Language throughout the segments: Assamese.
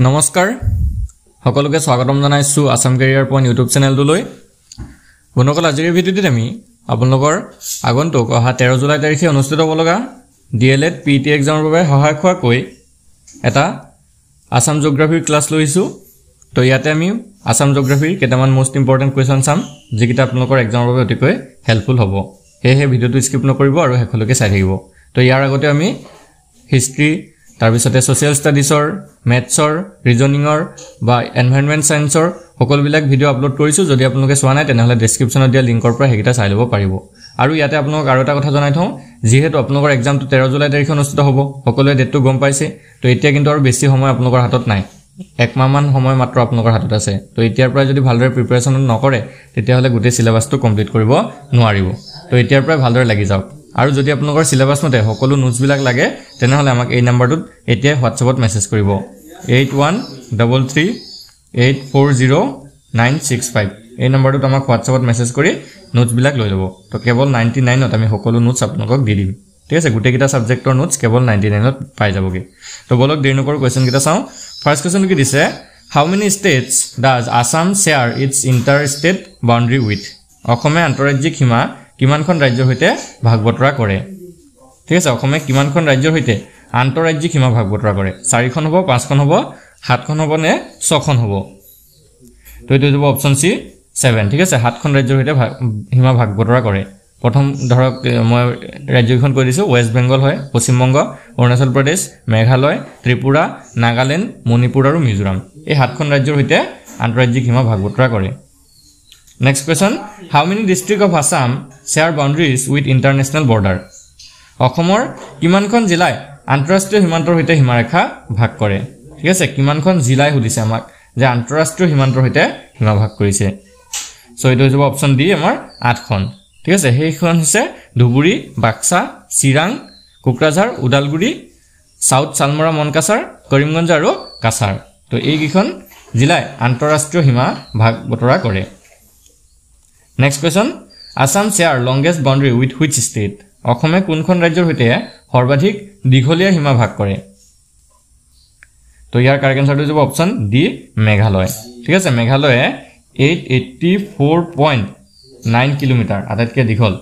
নমস্কাৰ সকলোকে স্বাগতম জনাইছো আসাম কেৰিয়াৰ পইণ্ট ইউটিউব চেনেলটোলৈ বন্ধুসকল আজিৰ ভিডিঅ'টোত আমি আপোনালোকৰ আগন্তুক অহা 13 জুলাই তাৰিখে অনুষ্ঠিত হ'ব লগা ডিএলএড পিটি এক্সামৰ বাবে সহায়ক হোৱাকৈ এটা আসাম জিঅ'গ্ৰাফিৰ ক্লাছ লৈছো তো ইয়াতে আমি আসাম জিঅ'গ্ৰাফিৰ কেইটামান মোষ্ট ইম্পৰ্টেন্ট কোৱেশ্চন চাম যিকিটা আপোনালোকৰ এক্সামৰ বাবে অতিকৈ হেল্পফুল হ'ব হেহে ভিডিঅ'টো স্কিপ নকৰিব আৰু হেকলৈকে চাই থাকিব তো ইয়াৰ আগতে আমি হিষ্ট্ৰী তাৰপিছতে সোশ্যাল ষ্টাডিজৰ মেথছৰ ৰিজনিংৰ বা এনভাইৰনমেন্ট সায়েন্সৰ সকলোবিলাক ভিডিঅ' আপলোড কৰিছো যদি আপোনালোকে চোৱা নাই তেনেহলে ডেসক্ৰিপচনত দিয়া লিংকৰ পৰা হেকিটা চাই ল'ব পাৰিব আৰু ইয়াতে আপোনালোক আৰু এটা কথা জনাই থওঁ যিহেতু আপোনালোকৰ এক্সামটো 13 জুলাই তাৰিখে অনুষ্ঠিত হ'ব সকলোৱে ডেটটো গম পাইছে তো এতিয়া কিন্তু আৰু বেছি সময় আপোনালোকৰ হাতত নাই এক মাহমান সময় মাত্ৰ আপোনালোকৰ হাতত আছে তো এতিয়াৰ পৰা যদি ভালদৰে প্ৰিপাৰেচন নকৰে তেতিয়াহলে গোটেই সিলেবাসটো কমপ্লিট কৰিব নোৱাৰিব তো এতিয়াৰ পৰা ভালদৰে লাগি যাওক আৰু যদি আপোনালোকৰ সিলেবাস মতে সকলো নোটছ বিলাক লাগে তেনেহলে আমাক এই নম্বৰটোত এতিয়া হোৱাটছএপত মেছেজ কৰিব 8133840965 এই নম্বৰটোত আমাক হোৱাটছএপত মেছেজ কৰি নোটছ বিলাক লৈ ল'ব তো কেৱল 99 ত আমি সকলো নোটছ আপোনালোকক দি দিম ঠিক আছে গোটেই কিটা সাবজেক্টৰ নোটছ কেৱল 99 ত পাই যাবগে তো বলক দেৰি নকৰ কোৱেশ্চন কিটা চাও ফাৰ্স্ট কোৱেশ্চন কি দিছে how many states does Assam share its inter state boundary with অসমে আন্তঃৰাজ্যিক সীমা কিমানখন ৰাজ্যৰ হৈতে ভাগ বতৰা কৰে ঠিক আছে অসমে কিমানখন ৰাজ্যৰ হৈতে আন্তঃৰাজ্যিক সীমা ভাগ বতৰা কৰে 4খন হ'ব 5খন হ'ব 7খন হ'ব নে 6খন হ'ব তো এইটো হ'ব অপচন সি 7 ঠিক আছে 7খন ৰাজ্যৰ হৈতে সীমা ভাগ বতৰা কৰে প্ৰথম ধৰক মই ৰাজ্যখন কৈ দিছো ওয়েষ্ট বেংগল হয় পশ্চিম বংগ অৰুণাচল প্ৰদেশ মেঘালয় ত্ৰিপুৰা নাগালেণ্ড মণিপুৰ আৰু মিজোৰাম এই 7খন ৰাজ্যৰ হৈতে আন্তঃৰাজ্যিক সীমা ভাগ বতৰা কৰে Next question, how many districts of Assam share boundaries with international border? অসমৰ কিমানখন জিলাই আন্তঃৰাষ্ট্ৰীয় সীমান্তৰ হৈতে সীমাৰেখা ভাগ কৰে ঠিক আছে কিমানখন জিলাই সুধিছে আমাক যে আন্তঃৰাষ্ট্ৰীয় সীমান্তৰ হৈতে সীমা ভাগ কৰিছে সো এইটো হ'ব অপচন ডি আমাৰ 8খন ঠিক আছে সেইখন হৈছে ধুবুৰী বাক্সা চিৰাং কোকৰাঝাৰ উদালগুৰি সাউথ সালমৰা মনকাছাৰ কৰিমগঞ্জ আৰু কাছাৰ তো এই কিখন জিলাই আন্তঃৰাষ্ট্ৰীয় সীমা ভাগ বতৰা কৰে Next question, Assam share longest boundary with which state? অসমে কোনখন ৰাজ্যৰ হৈতে সৰ্বাধিক দীঘলীয়া সীমা ভাগ কৰে তো ইয়াৰ কাৰেক্ট আনসাৰটো হ'ব অপচন ডি মেঘালয় ঠিক আছে মেঘালয়ে 884.9 কিলোমিটাৰ আটাইতকৈ দীঘল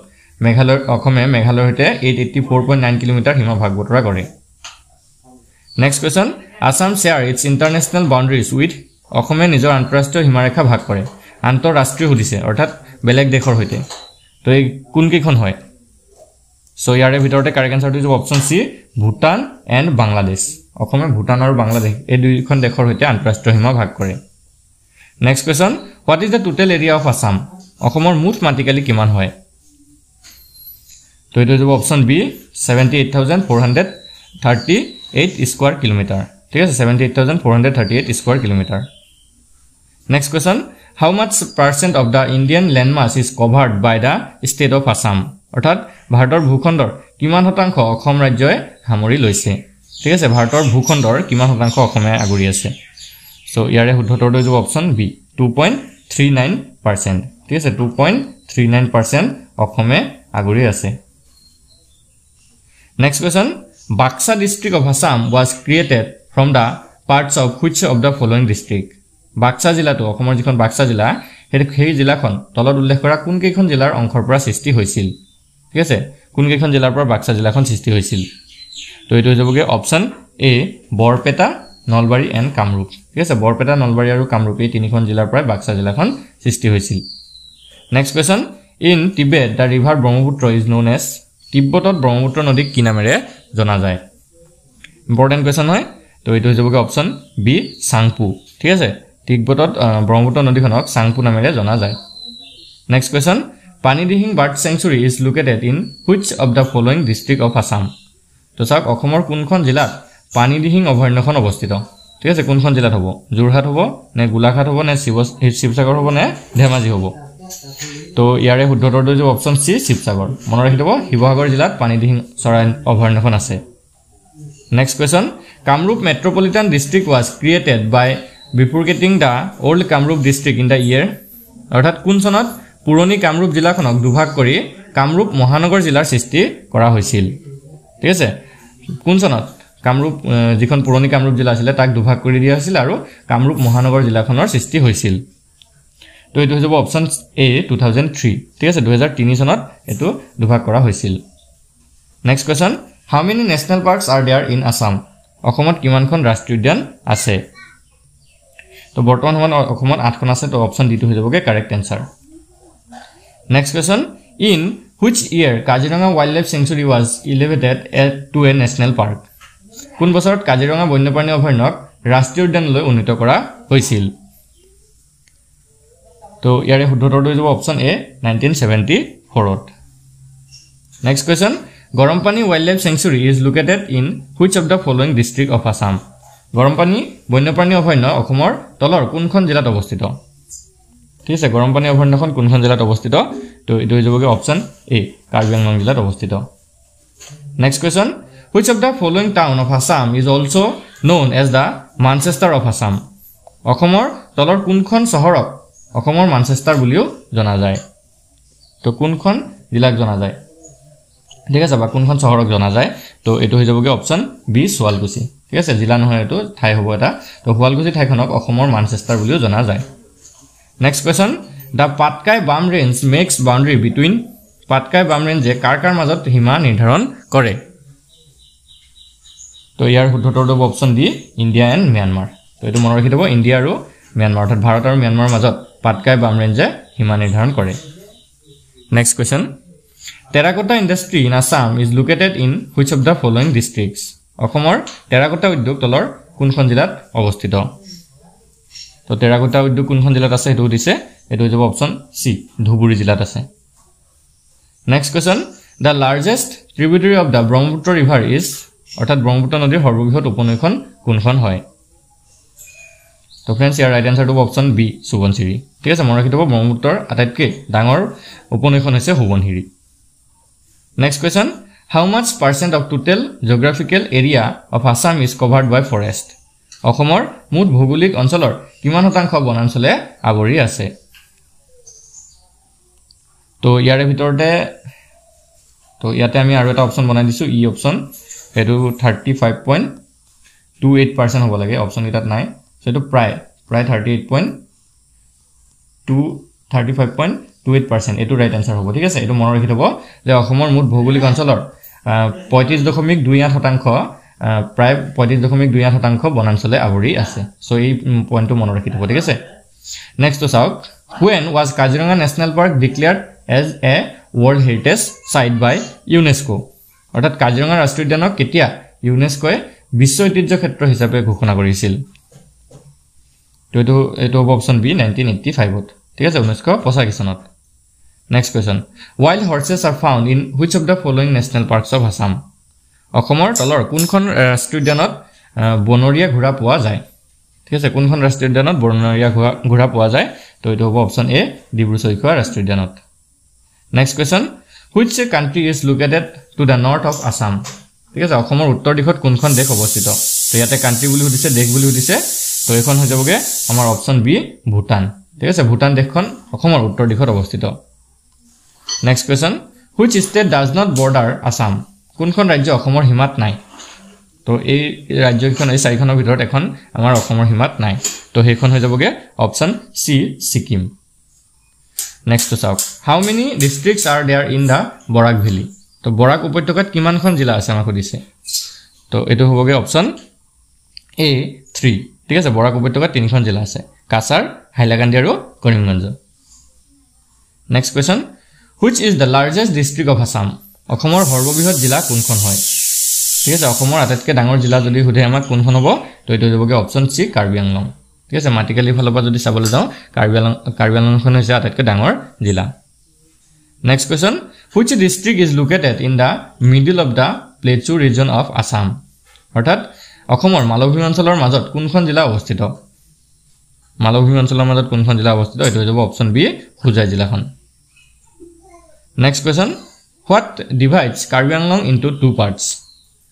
মেঘালয় অসমে মেঘালয়ৰ হৈতে 884.9 কিলোমিটাৰ সীমা ভাগ বতৰা কৰে Next question, Assam share its international boundaries with অসমে নিজৰ আন্তঃৰাষ্ট্ৰীয় সীমাৰেখা ভাগ কৰে আন্তঃৰাষ্ট্ৰীয় সুধিছে অৰ্থাৎ বেলেগ দেশৰ হৈতে তো এই কোন কেখন হয় সো ইয়াৰে ভিতৰতে কাৰেক্ট আনসাৰটো হ'ব option C Bhutan and Bangladesh অসমে ভুটান আৰু বাংলাদেশ এই দুইখন দেশৰ হৈতে আন্তঃৰাষ্ট্ৰীয় সীমা ভাগ কৰে next question what is the total area of Assam অসমৰ মুঠ মাটিকালি কিমান হয় তো এইটো হ'ব অপচন বি 78438 স্কয়াৰ কিলোমিটাৰ ঠিক আছে 78438 square kilometre next question How much percent of the Indian landmass is covered by the state of Assam? অৰ্থাৎ ভাৰতৰ ভূখণ্ডৰ কিমান শতাংশ অসম ৰাজ্যই সামৰি লৈছে ঠিক আছে ভাৰতৰ ভূখণ্ডৰ কিমান শতাংশ অসমে আগুৰি আছে সো ইয়াৰে শুদ্ধ উত্তৰটো হ'ব অপচন বি 2.39% ঠিক আছে 2.39% অসমে আগুৰি আছে Next question, Baksa district of Assam was created from the parts of which of the following district? Baksa জিলাটো অসমৰ যিখন বাক্সা জিলা সেই জিলাখন তলত উল্লেখ কৰা কোন কেইখন জিলাৰ অংশৰ পৰা সৃষ্টি হৈছিল ঠিক আছে কোন কেইখন জিলাৰ পৰা বাক্সা জিলাখন সৃষ্টি হৈছিল তো এইটো হ'বগে option A Barpeta Nalbari and Kamrup ঠিক আছে বৰপেটা নলবাৰী আৰু কামৰূপ এই তিনিখন জিলাৰ পৰা বাক্সা জিলাখন সৃষ্টি হৈছিল next question in Tibet the river Brahmaputra is known as তিব্বতত ব্ৰহ্মপুত্ৰ নদীক কি নামেৰে জনা যায় ইম্পৰ্টেন্ট কোৱেশ্চন হয় তো এইটো হ'বগে অপচন বি সাংপু ঠিক আছে তিব্বতত ব্ৰহ্মপুত্ৰ নদীখনক সাংপু নামেৰে জনা যায় next question Panidihing bird century is located in which of the following district of Assam তো চাওক অসমৰ কোনখন জিলাত পানীদিহিং অভয়াৰণ্যখন অৱস্থিত ঠিক আছে কোনখন জিলাত হ'ব যোৰহাট হ'ব নে গোলাঘাট হ'ব নে শিৱসাগৰ হ'ব নে ধেমাজি হ'ব তো ইয়াৰে শুদ্ধ উত্তৰটো হ'ব অপচন সি শিৱসাগৰ মনত ৰাখি থব শিৱসাগৰ জিলাত পানীদিহিং চৰাই অভয়াৰণ্যখন আছে next question Kamrup metropolitan district was created by bifurcating the old Kamrup district in the year অৰ্থাৎ কোন চনত পুৰণি কামৰূপ জিলাখনক দুভাগ কৰি কামৰূপ মহানগৰ জিলাৰ সৃষ্টি কৰা হৈছিল ঠিক আছে কোন চনত কামৰূপ যিখন পুৰণি কামৰূপ জিলা আছিল তাক দুভাগ কৰি দিয়া হৈছিল আৰু কামৰূপ মহানগৰ জিলাখনৰ সৃষ্টি হৈছিল তো এটো হ'ব অপচন এ 2003 ঠিক আছে 2003 চনত এটো দুভাগ কৰা হৈছিল next question how many national parks are there in Assam অসমত কিমানখন ৰাষ্ট্ৰীয় উদ্যান আছে তো বৰ্তমান সময়ত অসমত 8খন আছে তো অপচন ডি টো হৈ যাবগে correct answer next question in which year Kaziranga Wildlife Sanctuary was elevated to a national park কোন বছৰত কাজিৰঙা বন্যপ্ৰাণী অভয়াৰণ্যক ৰাষ্ট্ৰীয় উদ্যানলৈ উন্নীত কৰা হৈছিল তো ইয়াৰে শুদ্ধটো হৈ যাব অপচন এ 1974 ত নেক্সট কোৱেশ্চন গৰমপানী Wildlife Sanctuary is located in which of the following district of Assam গৰমপানী বন্যপ্ৰাণী অভয়াৰণ্য অসমৰ তলৰ কোনখন জিলাত অৱস্থিত ঠিক আছে গৰমপানী অভয়াৰণ্যখন কোনখন জিলাত অৱস্থিত তো এটো হৈ যাবগে অপচন এ কাৰ্বি আংলং জিলাত অৱস্থিত next question which of the following town of Assam is also known as the Manchester of Assam অসমৰ তলৰ কোনখন চহৰক অসমৰ মানচেষ্টাৰ বুলিও জনা যায় তো কোনখন জিলাক জনা যায় ঠিক আছে বা কোনখন চহৰক জনা যায় তো এটো হৈ যাবগে অপচন বি শুৱালকুছি ঠিক আছে জিলা নহয় এটো ঠাই হ'ব এটা তো শুৱালকুছি ঠাইখনক অসমৰ মানচেষ্টাৰ বুলিও জনা যায় next question the Patkai Bam Range makes boundary between Patkai Bam Range কাৰ মাজত সীমা নিৰ্ধাৰণ কৰে তো ইয়াৰ শুদ্ধটো option D India and Myanmar তো এটো মনত ৰাখি দিব ইণ্ডিয়া আৰু ম্যানমাৰ অৰ্থাৎ ভাৰত আৰু ম্যানমাৰৰ মাজত পাটকাই বাম ৰেঞ্জে সীমা নিৰ্ধাৰণ কৰে next question terracotta industry in Assam is located in which of the following districts অসমৰ টেৰাকোটা উদ্যোগ তলৰ কোনখন জিলাত অৱস্থিত তো টেৰাকোটা উদ্যোগ কোনখন জিলাত আছে এটো দিছে এটো হৈ যাব অপচন সি ধুবুৰী জিলাত আছে next question the largest tributary of the Brahmaputra river is অৰ্থাৎ ব্ৰহ্মপুত্ৰ নদীৰ সৰ্ববৃহৎ উপনৈখন কোনখন হয় তো फ्रेंड्स ইয়াৰ ৰাইট আনসাৰটো অপচন বি সুবনশিৰি ঠিক আছে মনত ৰাখি থব ব্ৰহ্মপুত্ৰৰ আটাইতকৈ ডাঙৰ উপনৈখন হৈছে Subansiri next question how much percent of total geographical area of Assam is covered by forest অসমৰ মুঠ ভৌগোলিক অঞ্চলৰ কিমান শতাংশ বনাঞ্চলে আৱৰি আছে তো ইয়াৰে ভিতৰতে তো ইয়াতে আমি আৰু এটা অপচন বনাই দিছো ই অপচন এটো 35.28% হ'ব লাগে অপচন এটাত নাই সো এটো প্ৰায় 35.28% এটো ৰাইট আনসাৰ হ'ব ঠিক আছে এটো মনত ৰাখি থব যে অসমৰ মুঠ ভৌগোলিক অঞ্চলৰ 35.28% প্ৰায় 35.28% বনাঞ্চলে আৱৰি আছে সো এই পইণ্টটো মনত ৰাখি থব ঠিক আছে নেক্সট তো চাওক when was Kaziranga National Park declared as a World Heritage Site by UNESCO অৰ্থাৎ কাজিৰঙা ৰাষ্ট্ৰীয় উদ্যানক কেতিয়া ইউনেস্কোয়ে বিশ্ব ঐতিহ্য ক্ষেত্ৰ হিচাপে ঘোষণা কৰিছিল তো এটো অপচন বি 1985 ত ঠিক আছে 1985 চনত next question wild horses are found in which of the following national parks of Assam অসমৰ তলৰ কোনখন ৰাষ্ট্ৰীয় উদ্যানত বনৰীয়া ঘোঁৰা পোৱা যায় ঠিক আছে কোনখন ৰাষ্ট্ৰীয় উদ্যানত বনৰীয়া ঘোঁৰা পোৱা যায় তো এটো হ'ব অপচন এ ডিব্ৰু-চৈখোৱা ৰাষ্ট্ৰীয় উদ্যানত next question which country is located to the north of Assam ঠিক আছে অসমৰ উত্তৰ দিশত কোনখন দেশ অৱস্থিত তো ইয়াতে কান্ট্ৰি বুলি সুধিছে দেশ বুলি সুধিছে তো এখন হৈ যাবগে আমাৰ অপচন বি ভুটান ঠিক আছে ভুটান দেশখন অসমৰ উত্তৰ দিশত অৱস্থিত next question which state does not border Assam কোনখন ৰাজ্য অসমৰ সীমাত নাই তো এই ৰাজ্যখন এই চাৰিখনৰ ভিতৰত এখন আমাৰ অসমৰ সীমাত নাই তো সেইখন হৈ যাবগে অপচন সি সিকিম নেক্সট তো চাওক how many districts are there in the Barak valley তো বৰাক উপত্যকাত কিমানখন জিলা আছে আমাক দিছে তো এটো হ'বগে অপচন এ 3 ঠিক আছে বৰাক উপত্যকাত তিনিখন জিলা আছে কাছাৰ হাইলাকান্দি আৰু Karimganj next question which is the largest district of Assam অসমৰ সৰ্ববৃহৎ জিলা কোনখন হয় ঠিক আছে অসমৰ আটাইতকৈ ডাঙৰ জিলা যদি সুধে আমাক কোনখন হ'ব তো এটো হ'বগে অপচন সি কাৰ্বি আংলং ঠিক আছে মাটিকালি ফালৰ পৰা যদি চাবলৈ যাওঁ কাৰ্বি আংলংখন হৈছে আটাইতকৈ ডাঙৰ জিলা next question which district is located in the middle of the Plateau region of Assam অৰ্থাৎ অসমৰ মালভূমি অঞ্চলৰ মাজত কোনখন জিলা অৱস্থিত মালভূমি অঞ্চলৰ মাজত কোনখন জিলা অৱস্থিত এটো হ'ব অপচন বি হুজাই জিলাখন next question what divides Karbi Anglong into two parts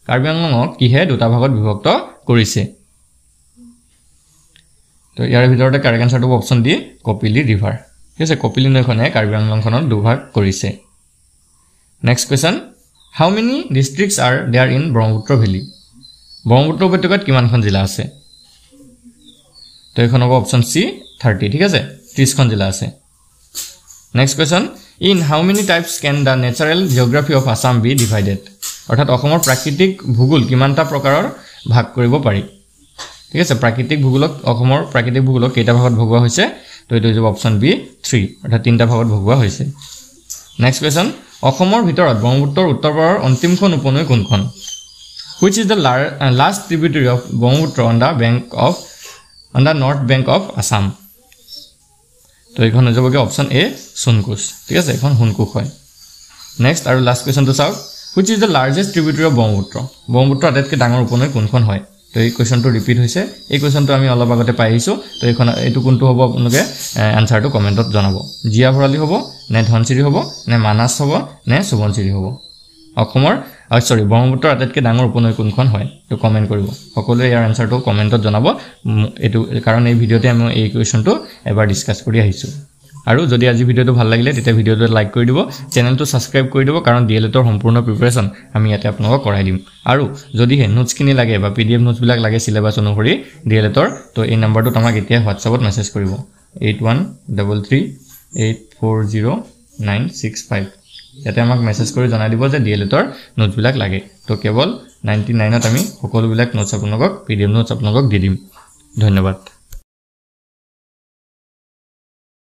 Karbi Anglongক কিহে দুটা ভাগত বিভক্ত কৰিছে তো ইয়াৰ ভিতৰতে কাৰেক্ট আনসাৰটো অপচন ডি কপিলি ৰিভাৰ ঠিক আছে কপিলি নৈখনে কাৰ্বি আংলংখনত দুভাগ কৰিছে next question how many districts are there in Brahmaputra valley Brahmaputra উপত্যকাত কিমানখন জিলা আছে তো এখন হ'ব অপচন সি 30 ঠিক আছে 30খন জিলা আছে next question in how many types can the natural geography of Assam be divided অৰ্থাৎ অসমৰ প্ৰাকৃতিক ভূগোল কিমানটা প্ৰকাৰৰ ভাগ কৰিব পাৰি ঠিক আছে প্ৰাকৃতিক ভূগোলক অসমৰ প্ৰাকৃতিক ভূগোলক কেইটা ভাগত ভগোৱা হৈছে তো এইটো হ'ব অপচন বি 3 অৰ্থাৎ তিনটা ভাগত ভগোৱা হৈছে নেক্সট কোৱেশ্চন অসমৰ ভিতৰত ব্ৰহ্মপুত্ৰৰ উত্তৰপাৰৰ অন্তিমখন উপনৈ কোনখন which is the last tributary of Brahmaputra on the north bank of Assam তো এইখন হৈ যাবগে অপচন এ সোনকুচ ঠিক আছে এখন হুনকুক হয় নেক্সট আৰু লাষ্ট কোৱেশ্চনটো চাওক which is the largest tributary of Brahmaputra আটাইতকৈ ডাঙৰ উপনৈ কোনখন হয় তো এই কোৱেশ্চনটো ৰিপিট হৈছে এই কোৱেশ্চনটো আমি অলপ আগতে পাই আহিছো তো এইখন এইটো কোনটো হ'ব আপোনালোকে আনসাৰটো কমেন্টত জনাব জিয়া ভৰালি হ'ব নে ধনচিৰি হ'ব নে মানাস হ'ব নে সুবনচিৰি হ'ব অসমৰ ব্ৰহ্মপুত্ৰৰ আটাইতকৈ ডাঙৰ উপনৈ কোনখন হয় তো কমেন্ট কৰিব সকলোৱে ইয়াৰ আনসাৰটো কমেন্টত জনাব এটো কাৰণ এই ভিডিওতে আমি এই কোৱেশ্চনটো এবাৰ ডিসকাস কৰি আহিছো আৰু যদি আজি ভিডিওটো ভাল লাগিলে তেতিয়া ভিডিওটো লাইক কৰি দিব চেনেলটো সাবস্ক্ৰাইব কৰি দিব কাৰণ ডিএলএটৰ সম্পূৰ্ণ প্ৰিপাৰেচন আমি ইয়াতে আপোনালোকক কৰাই দিম আৰু যদি হে নোটছখিনি লাগে বা পিডিএফ নোটছ বিলাক লাগে সিলেবাস অনুসৰি ডিএলএটৰ তো এই নম্বৰটোত আমাক এতিয়া হোৱাটছআপত মেছেজ কৰিব 8133840965 ইয়াতে আমাক মেছেজ কৰি জনাই দিব যে ডিএলএটৰ নোটছ বিলাক লাগে তো কেৱল 99ত আমি সকলো বিলাক নোটছ আপোনালোকক পিডিএফ নোটছ আপোনালোকক দি দিম ধন্যবাদ